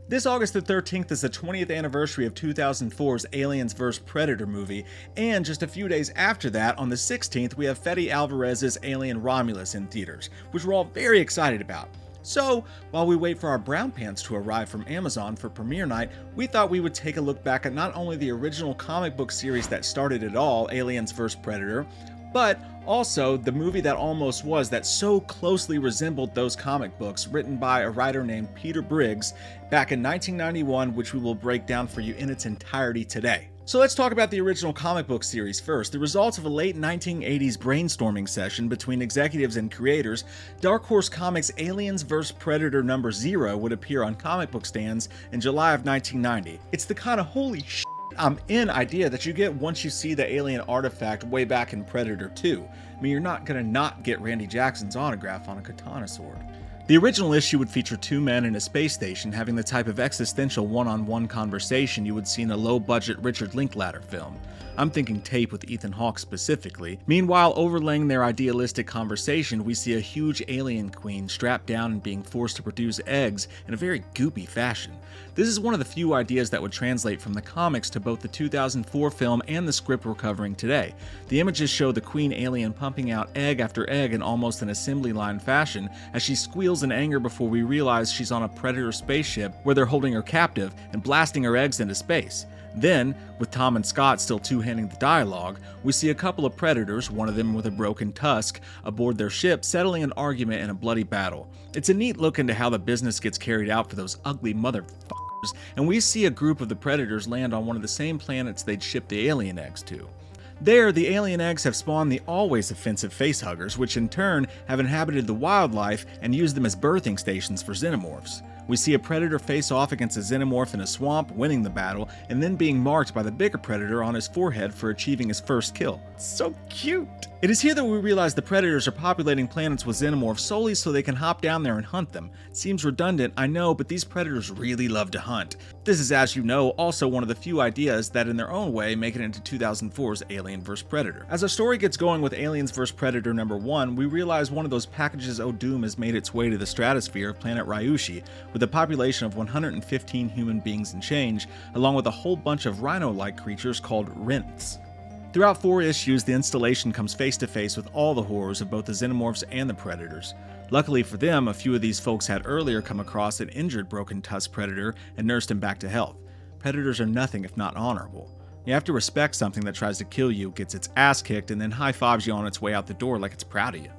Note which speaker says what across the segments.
Speaker 1: This August the 13th is the 20th anniversary of 2004's Aliens vs. Predator movie, and just a few days after that, on the 16th, we have Fede Alvarez's Alien Romulus in theaters, which we're all very excited about. So, while we wait for our brown pants to arrive from Amazon for premiere night, we thought we would take a look back at not only the original comic book series that started it all, Aliens vs. Predator, but also the movie that almost was, that so closely resembled those comic books, written by a writer named Peter Briggs back in 1991, which we will break down for you in its entirety today. So let's talk about the original comic book series first. The results of a late 1980s brainstorming session between executives and creators, Dark Horse Comics' Aliens vs. Predator number 0 would appear on comic book stands in July of 1990. It's the kind of holy shit I'm in idea that you get once you see the alien artifact way back in Predator 2. I mean, you're not gonna not get Randy Jackson's autograph on a katana sword. The original issue would feature two men in a space station having the type of existential one-on-one conversation you would see in a low-budget Richard Linklater film. I'm thinking Tape with Ethan Hawke specifically. Meanwhile, overlaying their idealistic conversation, we see a huge alien queen strapped down and being forced to produce eggs in a very goopy fashion. This is one of the few ideas that would translate from the comics to both the 2004 film and the script we're covering today. The images show the queen alien pumping out egg after egg in almost an assembly line fashion as she squeals in anger before we realize she's on a Predator spaceship where they're holding her captive and blasting her eggs into space. Then, with Tom and Scott still two-handing the dialogue, we see a couple of Predators, one of them with a broken tusk, aboard their ship settling an argument in a bloody battle. It's a neat look into how the business gets carried out for those ugly motherfuckers, and we see a group of the Predators land on one of the same planets they'd shipped the alien eggs to. There, the alien eggs have spawned the always offensive facehuggers, which in turn have inhabited the wildlife and used them as birthing stations for Xenomorphs. We see a Predator face off against a Xenomorph in a swamp, winning the battle, and then being marked by the bigger Predator on his forehead for achieving his first kill. It's so cute! It is here that we realize the Predators are populating planets with Xenomorphs solely so they can hop down there and hunt them. It seems redundant, I know, but these Predators really love to hunt. This is, as you know, also one of the few ideas that in their own way make it into 2004's Alien vs. Predator. As our story gets going with Aliens vs. Predator number 1, we realize one of those packages O'Doom has made its way to the stratosphere of planet Ryushi, with a population of 115 human beings and change, along with a whole bunch of rhino-like creatures called Rents. Throughout 4 issues, the installation comes face to face with all the horrors of both the Xenomorphs and the Predators. Luckily for them, a few of these folks had earlier come across an injured Broken Tusk Predator and nursed him back to health. Predators are nothing if not honorable. You have to respect something that tries to kill you, gets its ass kicked, and then high-fives you on its way out the door like it's proud of you.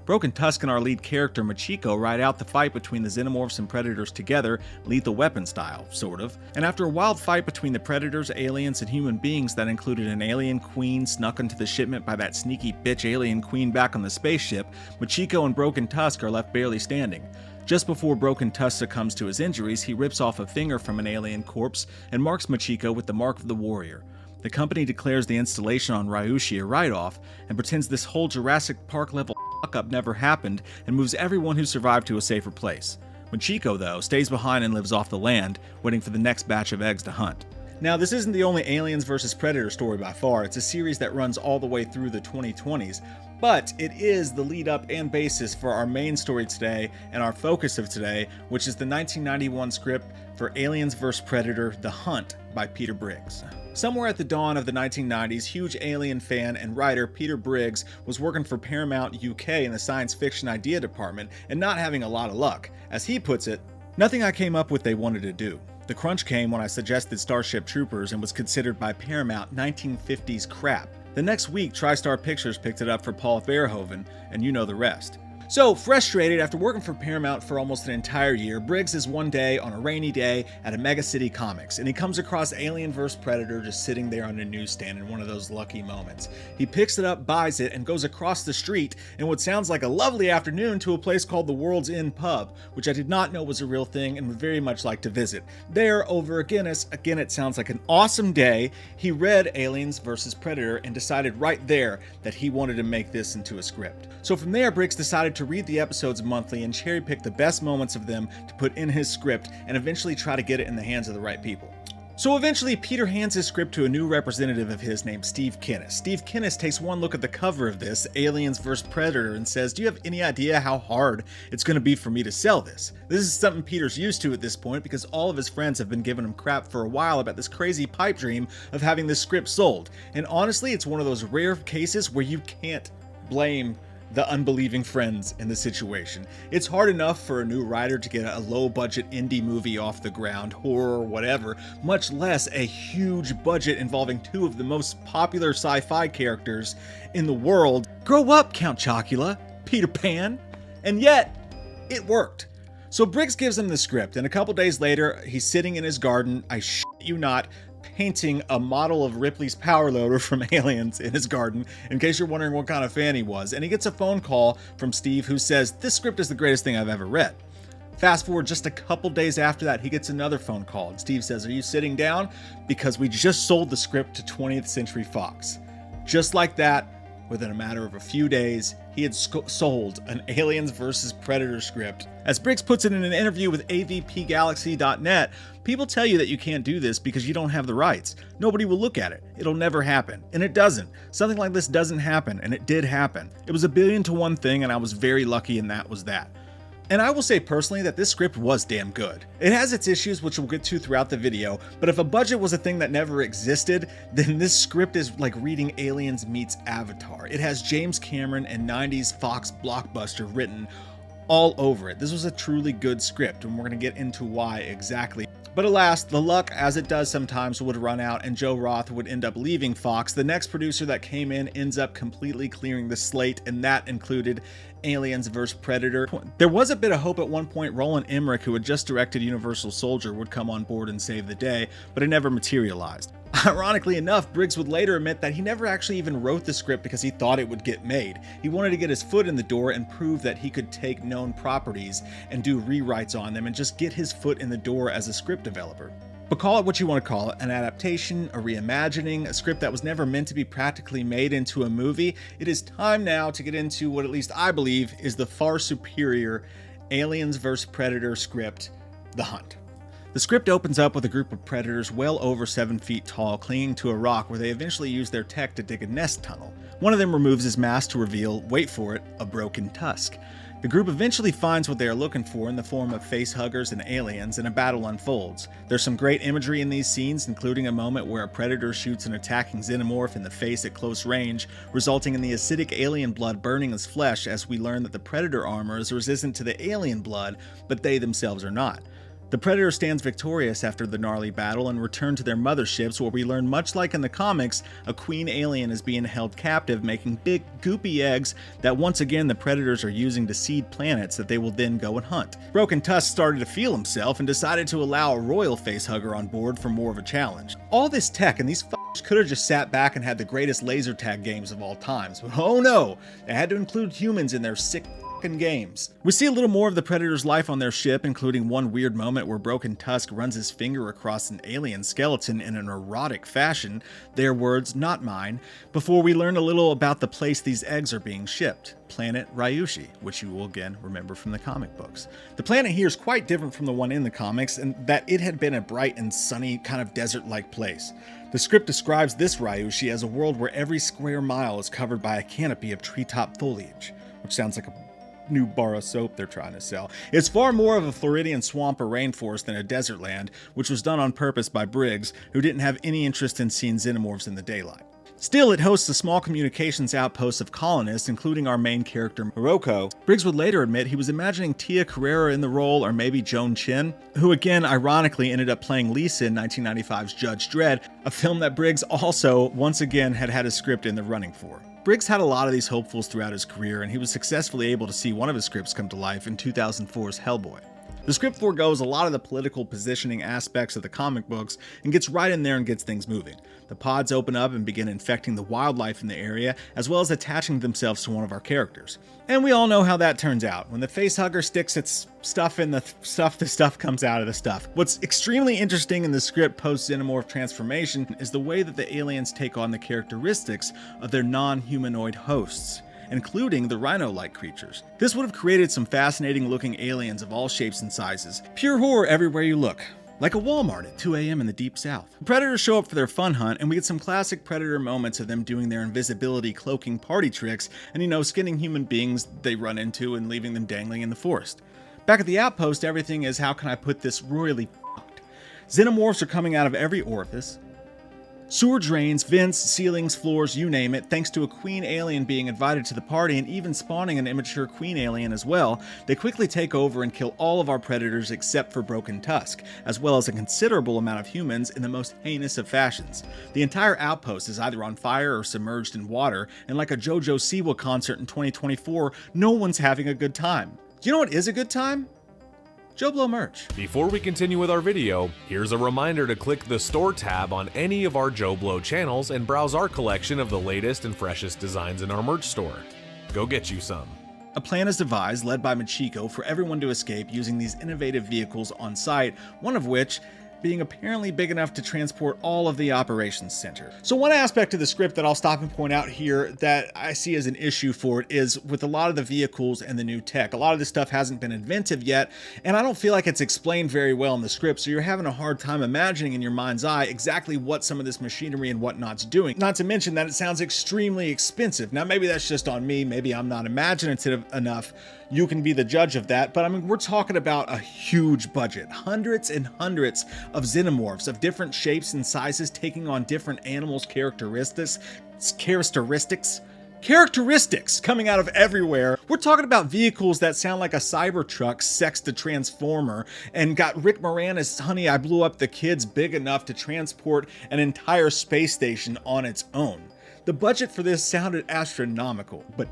Speaker 1: Broken Tusk and our lead character Machiko ride out the fight between the Xenomorphs and Predators together, lethal weapon style, sort of. And after a wild fight between the Predators, aliens, and human beings that included an alien queen snuck into the shipment by that sneaky bitch alien queen back on the spaceship, Machiko and Broken Tusk are left barely standing. Just before Broken Tusk succumbs to his injuries, he rips off a finger from an alien corpse and marks Machiko with the Mark of the Warrior. The company declares the installation on Ryushi a write-off and pretends this whole Jurassic Park level fuck-up never happened and moves everyone who survived to a safer place. Machiko, though, stays behind and lives off the land, waiting for the next batch of eggs to hunt. Now, this isn't the only Aliens vs. Predator story by far. It's a series that runs all the way through the 2020s, but it is the lead up and basis for our main story today and our focus of today, which is the 1991 script for Aliens vs. Predator: The Hunt by Peter Briggs. Somewhere at the dawn of the 1990s, huge Alien fan and writer Peter Briggs was working for Paramount UK in the science fiction idea department and not having a lot of luck. As he puts it, nothing I came up with they wanted to do. The crunch came when I suggested Starship Troopers and was considered by Paramount 1950s crap. The next week, TriStar Pictures picked it up for Paul Verhoeven, and you know the rest. So, frustrated after working for Paramount for almost an entire year, Briggs is one day on a rainy day at a Mega City Comics, and he comes across Alien vs. Predator just sitting there on a newsstand in one of those lucky moments. He picks it up, buys it, and goes across the street in what sounds like a lovely afternoon to a place called the World's End Pub, which I did not know was a real thing and would very much like to visit. There, over a Guinness, again it sounds like an awesome day, he read Aliens vs. Predator and decided right there that he wanted to make this into a script. So from there, Briggs decided to read the episodes monthly and cherry pick the best moments of them to put in his script and eventually try to get it in the hands of the right people. So eventually, Peter hands his script to a new representative of his named Steve Kinnis. Steve Kinnis takes one look at the cover of this, Aliens vs. Predator, and says, "Do you have any idea how hard it's going to be for me to sell this?" This is something Peter's used to at this point because all of his friends have been giving him crap for a while about this crazy pipe dream of having this script sold. And honestly, it's one of those rare cases where you can't blame the unbelieving friends in the situation. It's hard enough for a new writer to get a low-budget indie movie off the ground, horror or whatever, much less a huge budget involving two of the most popular sci-fi characters in the world. Grow up, Count Chocula, Peter Pan! And yet, it worked. So Briggs gives him the script, and a couple days later, he's sitting in his garden, I shit you not, painting a model of Ripley's power loader from Aliens in his garden, in case you're wondering what kind of fan he was, and he gets a phone call from Steve who says, "This script is the greatest thing I've ever read." Fast forward just a couple days after that, he gets another phone call, and Steve says, "Are you sitting down? Because we just sold the script to 20th Century Fox." Just like that, within a matter of a few days, he had sold an Aliens vs. Predator script. As Briggs puts it in an interview with avpgalaxy.net, people tell you that you can't do this because you don't have the rights. Nobody will look at it. It'll never happen. And it doesn't. Something like this doesn't happen, and it did happen. It was a 1,000,000,000 thing, and I was very lucky, and that was that. And I will say personally that this script was damn good. It has its issues, which we'll get to throughout the video, but if a budget was a thing that never existed, then this script is like reading Aliens meets Avatar. It has James Cameron and 90s Fox blockbuster written all over it. This was a truly good script, and we're going to get into why exactly. But alas, the luck, as it does sometimes, would run out and Joe Roth would end up leaving Fox. The next producer that came in ends up completely clearing the slate, and that included Aliens vs. Predator. There was a bit of hope at one point Roland Emmerich, who had just directed Universal Soldier, would come on board and save the day, but it never materialized. Ironically enough, Briggs would later admit that he never actually even wrote the script because he thought it would get made. He wanted to get his foot in the door and prove that he could take known properties and do rewrites on them and just get his foot in the door as a script developer. But call it what you want to call it, an adaptation, a reimagining, a script that was never meant to be practically made into a movie. It is time now to get into what at least I believe is the far superior Aliens vs. Predator script, The Hunt. The script opens up with a group of predators well over 7 feet tall clinging to a rock where they eventually use their tech to dig a nest tunnel. One of them removes his mask to reveal, wait for it, a broken tusk. The group eventually finds what they are looking for in the form of facehuggers and aliens, and a battle unfolds. There's some great imagery in these scenes, including a moment where a predator shoots an attacking xenomorph in the face at close range, resulting in the acidic alien blood burning his flesh, as we learn that the predator armor is resistant to the alien blood, but they themselves are not. The Predator stands victorious after the gnarly battle and return to their motherships, where we learn, much like in the comics, a queen alien is being held captive, making big, goopy eggs that once again the Predators are using to seed planets that they will then go and hunt. Broken Tusk started to feel himself and decided to allow a royal facehugger on board for more of a challenge. All this tech, and these f***ers could have just sat back and had the greatest laser tag games of all times, but oh no, they had to include humans in their sick games. We see a little more of the Predator's life on their ship, including one weird moment where Broken Tusk runs his finger across an alien skeleton in an erotic fashion, their words, not mine, before we learn a little about the place these eggs are being shipped, planet Ryushi, which you will again remember from the comic books. The planet here is quite different from the one in the comics, in that it had been a bright and sunny kind of desert-like place. The script describes this Ryushi as a world where every square mile is covered by a canopy of treetop foliage, which sounds like a new bar of soap they're trying to sell. It's far more of a Floridian swamp or rainforest than a desert land, which was done on purpose by Briggs, who didn't have any interest in seeing xenomorphs in the daylight. Still, it hosts a small communications outpost of colonists, including our main character, Machiko. Briggs would later admit he was imagining Tia Carrera in the role, or maybe Joan Chen, who again, ironically, ended up playing Lisa in 1995's Judge Dredd, a film that Briggs also, once again, had a script in the running for. Briggs had a lot of these hopefuls throughout his career, and he was successfully able to see one of his scripts come to life in 2004's Hellboy. The script forgoes a lot of the political positioning aspects of the comic books and gets right in there and gets things moving. The pods open up and begin infecting the wildlife in the area, as well as attaching themselves to one of our characters. And we all know how that turns out. When the facehugger sticks its stuff in the stuff comes out of the stuff. What's extremely interesting in the script post-Xenomorph transformation is the way that the aliens take on the characteristics of their non-humanoid hosts, including the rhino-like creatures. This would have created some fascinating looking aliens of all shapes and sizes. Pure horror everywhere you look. like a Walmart at 2 a.m. in the deep south. The Predators show up for their fun hunt, and we get some classic Predator moments of them doing their invisibility cloaking party tricks and, skinning human beings they run into and leaving them dangling in the forest. Back at the outpost, everything is, how can I put this, royally fucked. Xenomorphs are coming out of every orifice. Sewer drains, vents, ceilings, floors, you name it, thanks to a queen alien being invited to the party and even spawning an immature queen alien as well. They quickly take over and kill all of our predators except for Broken Tusk, as well as a considerable amount of humans in the most heinous of fashions. The entire outpost is either on fire or submerged in water, and like a JoJo Siwa concert in 2024, no one's having a good time. You know what is a good time? JoBlo merch.
Speaker 2: Before we continue with our video, here's a reminder to click the store tab on any of our JoBlo channels and browse our collection of the latest and freshest designs in our merch store. Go get you some.
Speaker 1: A plan is devised, led by Machiko, for everyone to escape using these innovative vehicles on site, one of which being apparently big enough to transport all of the operations center. So one aspect of the script that I'll stop and point out here that I see as an issue for it is with a lot of the vehicles and the new tech. A lot of this stuff hasn't been inventive yet, and I don't feel like it's explained very well in the script, so you're having a hard time imagining in your mind's eye exactly what some of this machinery and whatnot's doing. Not to mention that it sounds extremely expensive. Now maybe that's just on me, maybe I'm not imaginative enough. You can be the judge of that, but I mean, we're talking about a huge budget. Hundreds and hundreds of Xenomorphs of different shapes and sizes taking on different animals' characteristics coming out of everywhere. We're talking about vehicles that sound like a Cybertruck sexed a Transformer and got Rick Moranis' Honey, I Blew Up the Kids big enough to transport an entire space station on its own. The budget for this sounded astronomical, but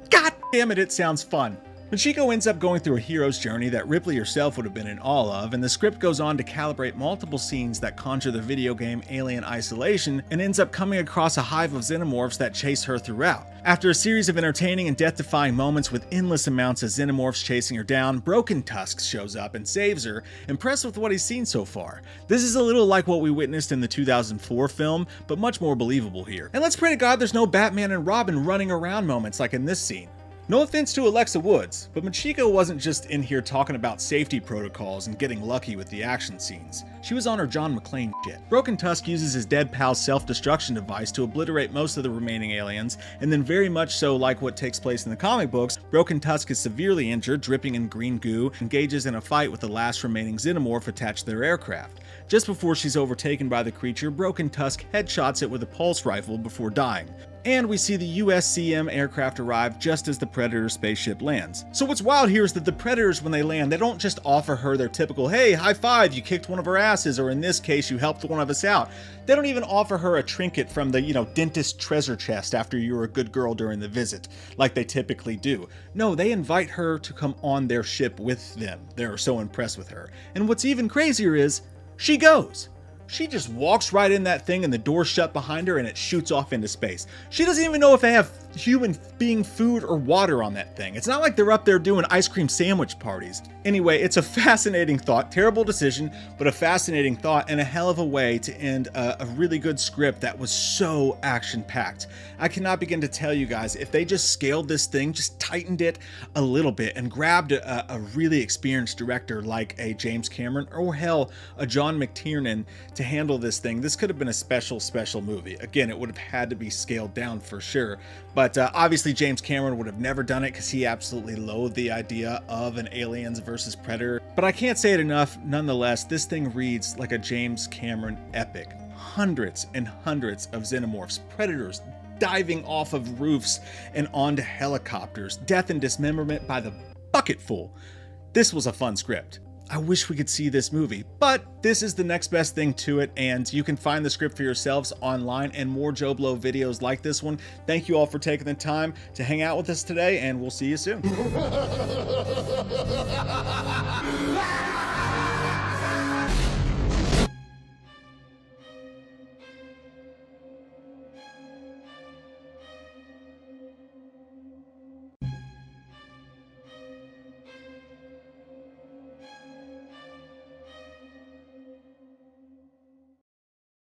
Speaker 1: god damn it, it sounds fun. Machiko ends up going through a hero's journey that Ripley herself would have been in awe of, and the script goes on to calibrate multiple scenes that conjure the video game Alien Isolation and ends up coming across a hive of Xenomorphs that chase her throughout. After a series of entertaining and death-defying moments with endless amounts of Xenomorphs chasing her down, Broken Tusk shows up and saves her, impressed with what he's seen so far. This is a little like what we witnessed in the 2004 film, but much more believable here. And let's pray to God there's no Batman and Robin running around moments like in this scene. No offense to Alexa Woods, but Machiko wasn't just in here talking about safety protocols and getting lucky with the action scenes. She was on her John McClane shit. Broken Tusk uses his dead pal's self-destruction device to obliterate most of the remaining aliens, and then very much so like what takes place in the comic books, Broken Tusk is severely injured, dripping in green goo, engages in a fight with the last remaining Xenomorph attached to their aircraft. Just before she's overtaken by the creature, Broken Tusk headshots it with a pulse rifle before dying. And we see the USCM aircraft arrive just as the Predator spaceship lands. So what's wild here is that the Predators, when they land, they don't just offer her their typical, hey, high five, you kicked one of our asses, or in this case, you helped one of us out. They don't even offer her a trinket from the, dentist treasure chest after you were a good girl during the visit, like they typically do. No, they invite her to come on their ship with them. They're so impressed with her. And what's even crazier is, she goes. She just walks right in that thing and the door's shut behind her and it shoots off into space. She doesn't even know if they have human being food or water on that thing. It's not like they're up there doing ice cream sandwich parties. Anyway, it's a fascinating thought, terrible decision, but a fascinating thought and a hell of a way to end a really good script that was so action-packed. I cannot begin to tell you guys, if they just scaled this thing, just tightened it a little bit and grabbed a really experienced director like a James Cameron or hell, a John McTiernan to handle this thing, this could have been a special movie. Again, it would have had to be scaled down for sure. But obviously James Cameron would have never done it because he absolutely loathed the idea of an Aliens versus Predator. But I can't say it enough, nonetheless, this thing reads like a James Cameron epic. Hundreds and hundreds of Xenomorphs, Predators, diving off of roofs and onto helicopters, death and dismemberment by the bucketful. This was a fun script. I wish we could see this movie, but this is the next best thing to it, and you can find the script for yourselves online and more JoBlo videos like this one. Thank you all for taking the time to hang out with us today, and we'll see you soon.